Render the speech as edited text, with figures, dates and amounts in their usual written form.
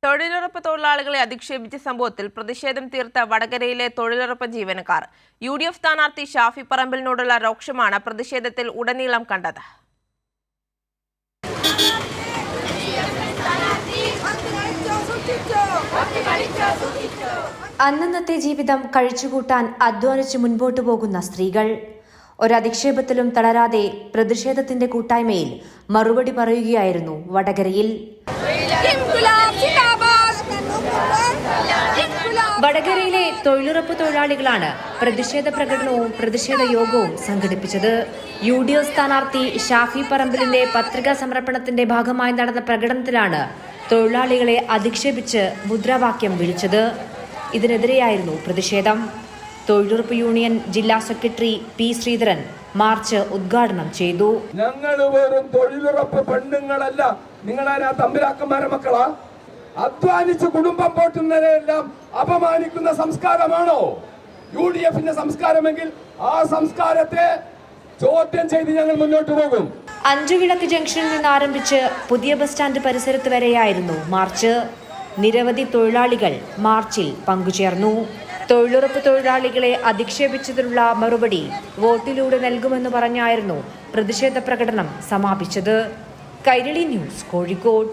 തൊഴിലുറപ്പ് തൊഴിലാളികളെ അധിക്ഷേപിച്ച സംഭവത്തിൽ പ്രതിഷേധം തീർത്ത വടകരയിലെ തൊഴിലുറപ്പ് ജീവനക്കാർ UDF സ്ഥാനാർത്ഥി ഷാഫി പറമ്പിലിനോടുള്ള രോക്ഷമാണ് പ്രതിഷേധത്തിൽ ഉടനീളം കണ്ടത്. അന്നന്നത്തെ ജീവിതം കഴിച്ചുകൂട്ടാൻ അധ്വാനിച്ച് മുൻപോട്ടു പോകുന്ന സ്ത്രീകൾ ഒരധിക്ഷേപത്തിലും തളരാതെ പ്രതിഷേധത്തിന്റെ കൂട്ടായ്മയിൽ മറുപടി പറയുകയായിരുന്നു വടകരയിൽ. വടകരയിലെ തൊഴിലുറപ്പ് തൊഴിലാളികളാണ് പ്രതിഷേധ പ്രകടനവും പ്രതിഷേധ യോഗവും സംഘടിപ്പിച്ചത്. UDF സ്ഥാനാർത്ഥി ഷാഫി പറമ്പിലിന്റെ പത്രികാ സമർപ്പണത്തിന്റെ ഭാഗമായി നടന്ന പ്രകടനത്തിലാണ് തൊഴിലാളികളെ അധിക്ഷേപിച്ച് മുദ്രാവാക്യം വിളിച്ചത്. ഇതിനെതിരെയായിരുന്നു പ്രതിഷേധം. തൊഴിലുറപ്പ് യൂണിയൻ ജില്ലാ സെക്രട്ടറി P. ശ്രീധരൻ മാർച്ച് ഉദ്ഘാടനം ചെയ്തു. ഞങ്ങൾ വെറും തൊഴിലുറപ്പ് പെണ്ണുങ്ങളല്ല, നിങ്ങളാരാ തമ്പുരാക്കന്മാരെ മക്കളാ? അധ്വാനിച്ച് കുടുംബം പോറ്റുന്നവരെല്ലാം അപമാനിക്കുന്ന സംസ്കാരമാണോ UDFന്റെ സംസ്കാരമെങ്കിൽ ആ സംസ്കാരത്തെ ചോദ്യം ചെയ്ത് ഞങ്ങൾ മുന്നോട്ട് പോകും. അഞ്ചുവിളക്ക് ജംഗ്ഷനിൽ നിന്ന് ആരംഭിച്ച് പുതിയ ബസ് സ്റ്റാൻഡ് പരിസരത്ത് വരെയായിരുന്നു മാർച്ച്. നിരവധി തൊഴിലാളികൾ മാർച്ചിൽ പങ്കുചേർന്നു. തൊഴിലുറപ്പ് തൊഴിലാളികളെ അധിക്ഷേപിച്ചതിനുള്ള മറുപടി വോട്ടിലൂടെ നൽകുമെന്ന് പറഞ്ഞായിരുന്നു പ്രതിഷേധ പ്രകടനം സമാപിച്ചത്. കൈരളി ന്യൂസ്, കോഴിക്കോട്.